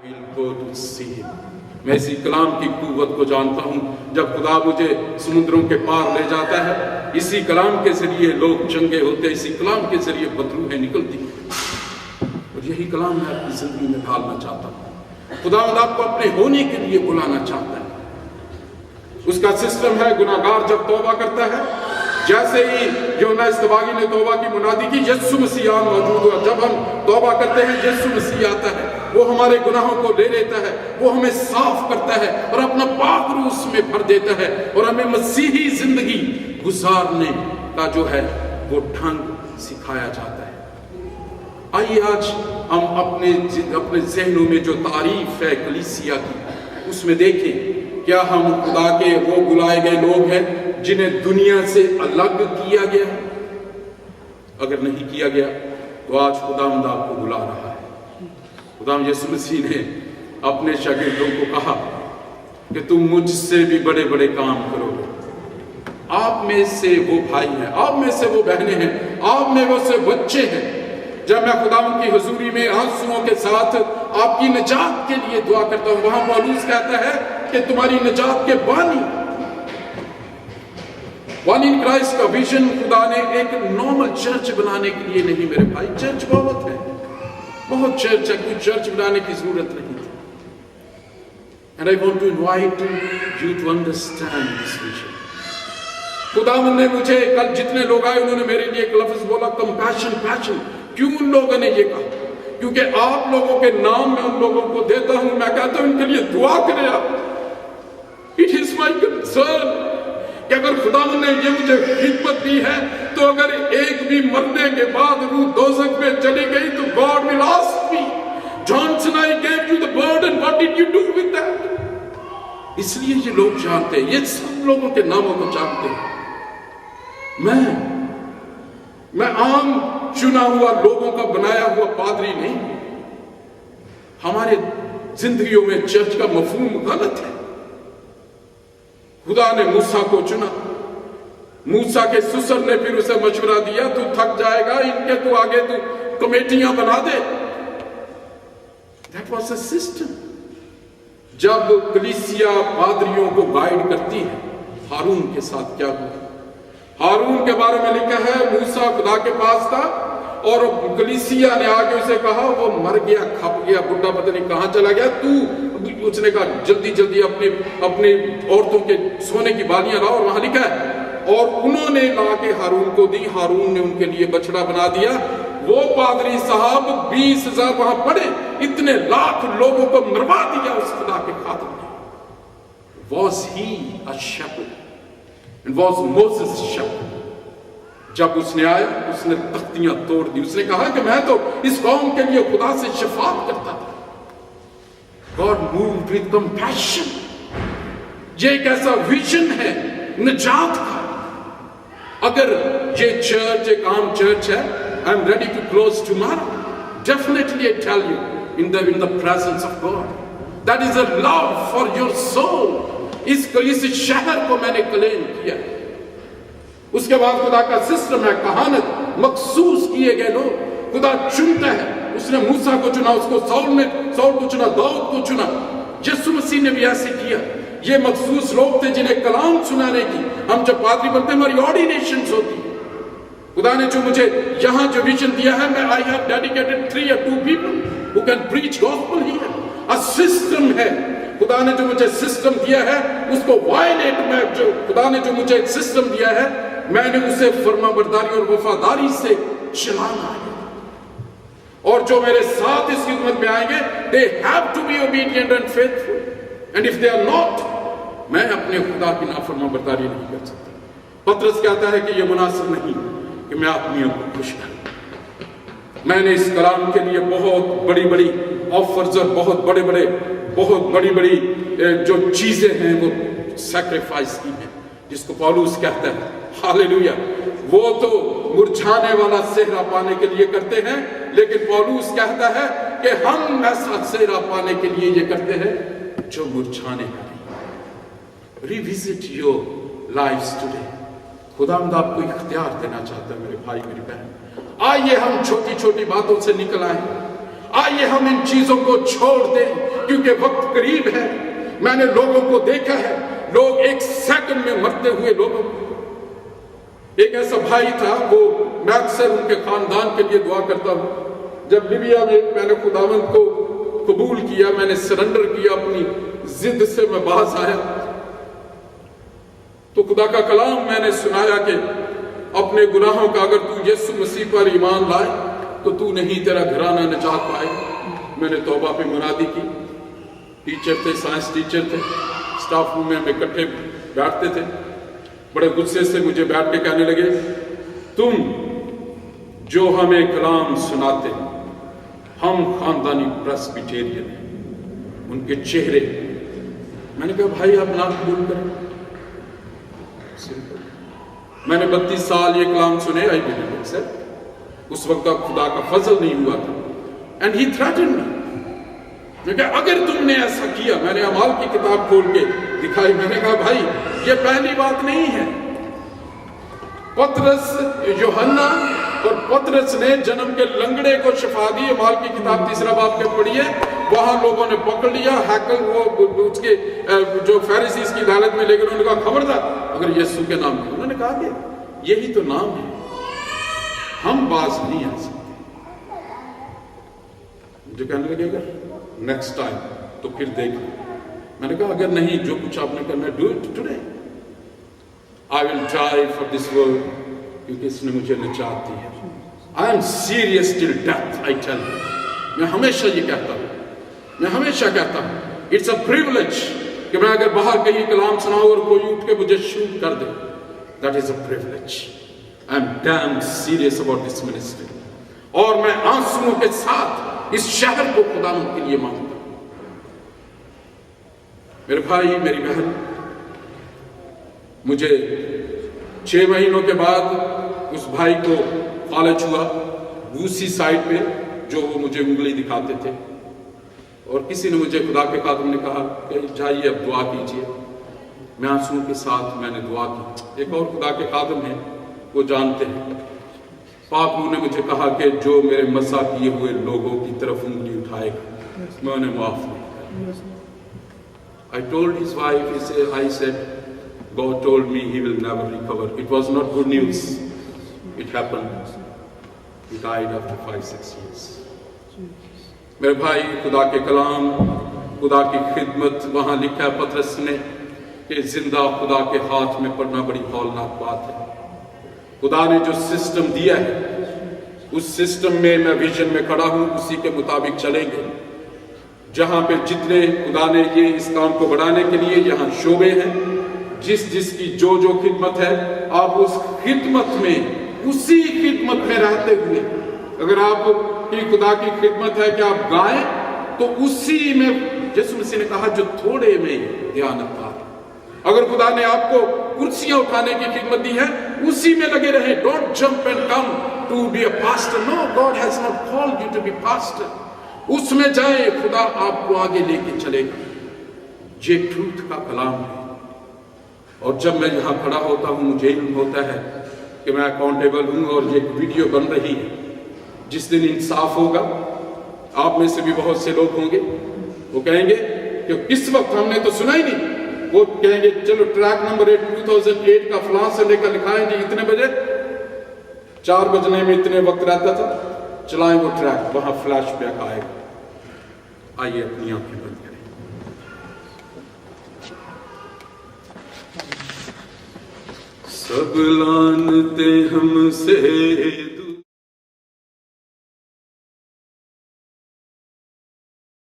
will go to see him. मैं इसी कलाम की कुव्वत को जानता हूँ। जब खुदा मुझे समुद्रों के पार ले जाता है, इसी कलाम के जरिए लोग चंगे होते हैं, इसी कलाम के जरिए बदरूहें निकलती हैं। और यही कलाम मैं अपनी जिंदगी में ढालना चाहता हूँ। खुदा आपको अपने होने के लिए बुलाना चाहता है। उसका सिस्टम है, गुनाहगार जब तौबा करता है, जैसे ही यूहन्ना इस्तबागी ने तौबा की मुनादी की, यीशु मसीह मौजूद हुआ। जब हम तौबा करते हैं, यीशु मसीह आता है, वो हमारे गुनाहों को ले लेता है, वो हमें साफ करता है और अपना पाक रूह उसमें भर देता है और हमें मसीही जिंदगी गुजारने का जो है वो ढंग सिखाया जाता है। आइए आज हम अपने ज़हनों में जो तारीफ है कलीसिया की, उसमें देखें क्या हम खुदा के वो बुलाए गए लोग हैं जिन्हें दुनिया से अलग किया गया। अगर नहीं किया गया तो आज खुदावंद आपको बुला रहा है। खुदावंद यीशु मसीह ने अपने शागिर्दों को कहा कि तुम मुझसे भी बड़े बड़े काम करोगे। आप में से वो भाई हैं, आप में से वो बहनें हैं, आप में वो से बच्चे हैं। जब मैं खुदावंद की हुजूरी में आंसुओं के साथ आपकी निजात के लिए दुआ करता हूं, वहां पौलुस कहता है कि तुम्हारी निजात के बानी इन क्राइस्ट का विजन खुदा ने एक नॉर्मल चर्च बनाने के लिए नहीं मेरे भाई। चर्च बहुत है, बहुत चर्च है, कोई चर्च बनाने की जरूरत नहीं थी। And I want to invite you to understand this vision. खुदावंद ने मुझे कल जितने लोग आए उन्होंने मेरे लिए एक लफ्ज बोला, कंपैशन, पैशन। क्यों उन लोगों ने ये कहा? क्योंकि आप लोगों के नाम मैं उन लोगों को देता हूं, मैं कहता हूं इनके लिए दुआ करें आप। इट इज माई कंसर्न कि अगर खुदावंद ने ये मुझे हिम्मत दी है तो अगर एक भी मरने के बाद रूह दोज़ख में चली गई तो God will ask me, Johnson I gave you the burden, what did you do with that. इसलिए ये लोग जानते हैं, ये सब लोगों के नामों को जानते हैं। मैं आम चुना हुआ लोगों का बनाया हुआ पादरी नहीं। हमारे जिंदगियों में चर्च का मफहूम गलत है। खुदा ने मूसा को चुना, मूसा के ससुर ने फिर उसे मशवरा दिया, तू थक जाएगा, इनके तू आगे तू कमेटियां बना दे। That was a system. जब कलीसिया पादरियों को गाइड करती है, हारून के साथ क्या हुआ? हारून के बारे में लिखा है, मूसा खुदा के पास था और कलीसिया ने आगे उसे कहा, वो मर गया, खप गया, बुढ़ा पता नहीं कहां चला गया, तू उसने कहा जल्दी जल्दी अपने औरतों के सोने की बालियां लाओ। और वहां लिखा है और उन्होंने ला के हारून को दी, हारून ने उनके लिए बछड़ा बना दिया। वो पादरी साहब 20,000 वहां पड़े, इतने लाख लोगों को मरवा दिया उस खुदा के खातिर ने। Was he a shepherd and was Moses shepherd. जब उसने आया, उसने तख्तियां तोड़ दी, उसने कहा कि मैं तो इस कौम के लिए खुदा से शफाअत करता था। God moved with compassion. ये एक ऐसा विजन है निजात का। अगर ये चर्च एक आम चर्च है, I am ready to close tomorrow. Definitely I tell you, in the presence of God. That is a love for your soul. इस शहर को मैंने क्लेम किया। उसके बाद खुदा का सिस्टम है, कहानत, मखसूस किए गए लोग खुदा चुनता है। उसने मूसा को चुना, उसको साउल को चुना, दाऊद को चुना। यीशु मसीह ने भी ऐसे किया। ये मखसूस लोग थे जिन्हें कलाम सुनाने की, हम जब पादरी बनते हैं हमारी ऑर्डिनेशंस होती है। खुदा ने जो मुझे यहाँ जो विजन दिया है, मैं I have dedicated 3 or 2 people who can preach gospel here. A system है। खुदा ने जो मुझे सिस्टम दिया है उसको वायलेट में, जो खुदा ने जो मुझे एक सिस्टम दिया है मैंने उसे फर्माबरदारी और वफादारी से चलाना है। और जो मेरे साथ इस खिदमत में आएंगे, they have to be obedient and faithful, and if they are not, मैं अपने खुदा की नाफरमाबरदारी नहीं कर सकता। पतरस कहता है कि यह मुनासिब नहीं कि मैं आदमियों को खुश करूं। मैंने इस कलाम के लिए बहुत बड़ी बड़ी ऑफर्स और बहुत बड़ी बड़ी जो चीजें हैं वो सैक्रिफाइस की हैं, जिसको पौलुस कहता है, हालेलुया। वो तो मुरझाने वाला सेहरा पाने के लिए करते हैं, लेकिन पौलुस कहता है कि हम ऐसा सेहरा पाने के लिए ये करते हैं जो मुरझाने का नहीं। Revisit your lives today. खुदावंद आपको इख्तियार देना चाहता है मेरे भाई मेरी बहन। आइए हम छोटी छोटी बातों से निकल आए, آئیے ہم ان چیزوں کو چھوڑ دیں کیونکہ وقت قریب ہے۔ میں نے لوگوں کو دیکھا ہے، لوگ 1 سیکنڈ میں مرتے ہوئے لوگوں کو۔ ایک ایسا بھائی تھا، وہ میں اکثر ان کے خاندان کے لیے دعا کرتا ہوں۔ جب لیبیا میں نے خداوند کو قبول کیا، میں نے سرنڈر کیا، اپنی ضد سے میں باز آیا، تو خدا کا کلام میں نے سنایا کہ اپنے گناہوں کا اگر تو یسوع مسیح پر ایمان لائے تو تو نہیں، تیرا گھرانہ نجات پائے۔ میں نے توبہ پہ منادی کی۔ ٹیچر تھے، سائنس ٹیچر تھے، سٹاف روم میں ہم اکٹھے بیٹھتے تھے۔ بڑے غصے سے مجھے بیٹھ کے کہنے لگے، تم جو ہمیں کلام سناتے ہیں، ہم خاندانی پریسبیٹیرین ہیں۔ ان کے چہرے، میں نے کہا بھائی آپ نہ قبول کریں۔ میں نے 32 سال یہ کلام سنے، آئی بلیو اٹ سر۔ اس وقت خدا کا فضل نہیں ہوا تھا۔ اینڈ ہی تھریٹنڈ می۔ میں کہا اگر تم نے ایسا کیا، میں نے اعمال کی کتاب کھول کے دکھائی، میں نے کہا بھائی یہ پہلی بات نہیں ہے۔ پطرس، یوحنا اور پطرس نے جنم کے لنگڑے کو شفا دی۔ اعمال کی کتاب 3 باب کے پڑھیے، وہاں لوگوں نے پکڑ لیا ہیکل، وہ اس کے جو فیریسیز کی عدالت میں لے کر انہوں نے کہا خبردار اگر یسوع کے نام میں۔ انہوں نے کہا کہ یہی تو نام ہے، ہم باز نہیں آ سکتے۔ مجھے کہنے لگے اگر نیکسٹ ٹائم تو پھر دیکھ لیں۔ میں نے کہا اگر نہیں، جو کچھ آپ نے کرنا ہے، do it today. I will die for this world، کیونکہ اس نے مجھے نجات دی ہے۔ I am serious till death، I tell you۔ میں ہمیشہ یہ کہتا ہوں، میں ہمیشہ کہتا ہوں it's a privilege کہ میں اگر باہر کہیں کلام سناؤں اور کوئی اٹھ کے مجھے شوٹ کر دے، that is a privilege۔ I am damn serious about this ministry۔ اور میں آنسوؤں کے ساتھ اس شہر کو خدا کے لیے مانگتا ہوں۔ میرے بھائی، میری بہن، مجھے 6 مہینوں کے بعد اس بھائی کو فالج ہوا، دوسری سائڈ پہ جو وہ مجھے انگلی دکھاتے تھے، اور کسی نے مجھے خدا کے خادم نے کہا کہ جائیے اب دعا کیجیے۔ میں آنسوؤں کے ساتھ میں نے دعا کی۔ ایک اور خدا کے خادم ہیں، وہ جانتے ہیں، پاک روح نے مجھے کہا کہ جو میرے مسا کیے ہوئے لوگوں کی طرف انگلی اٹھائے گا میں انہیں معاف نہیں کروں۔ I told his wife, I said, God told me he will never recover. It was not good news. It happened. He died after 5-6 years. میرے بھائی، خدا کے کلام، خدا کی خدمت، وہاں لکھا ہے پطرس نے کہ زندہ خدا کے ہاتھ میں پڑنا بڑی ہولناک بات ہے۔ خدا نے جو سسٹم دیا ہے، اس سسٹم میں میں ویژن میں کھڑا ہوں، اسی کے مطابق چلیں گے۔ جہاں پہ جتنے خدا نے یہ اس کام کو بڑھانے کے لیے یہاں شعبے ہیں، جس کی جو خدمت ہے، آپ اس خدمت میں، اسی خدمت میں رہتے ہوئے، اگر آپ کی خدا کی خدمت ہے کہ آپ گائیں تو اسی میں، یسوع مسیح نے کہا جو تھوڑے میں دیانت دار۔ اگر خدا نے آپ کو کرسیاں اٹھانے کی خدمت دی ہے، اسی میں لگے رہیں۔ Don't jump and come to be a pastor. No, God has not called you to be pastor. اس میں جائیں، خدا آپ کو آگے لے کے چلے گا۔ یہ ٹروتھ کا کلام ہے۔ اور جب میں یہاں کھڑا ہوتا ہوں، مجھے علم ہوتا ہے کہ میں اکاؤنٹیبل ہوں، اور یہ ویڈیو بن رہی ہے۔ جس دن انصاف ہوگا، آپ میں سے بھی بہت سے لوگ ہوں گے، وہ کہیں گے کہ کس وقت ہم نے تو سنا ہی نہیں۔ وہ کہیں گے چلو ٹریک نمبر 2008 کا فلاں سے لے کر لکھائیں جی اتنے بجے، 4 بجنے میں اتنے وقت رہتا تھا، چلائیں وہ ٹریک، وہاں فلیش بیک آئے گا۔ آئیے اپنی آنکھیں بند کریں۔ سب لانتے ہم سے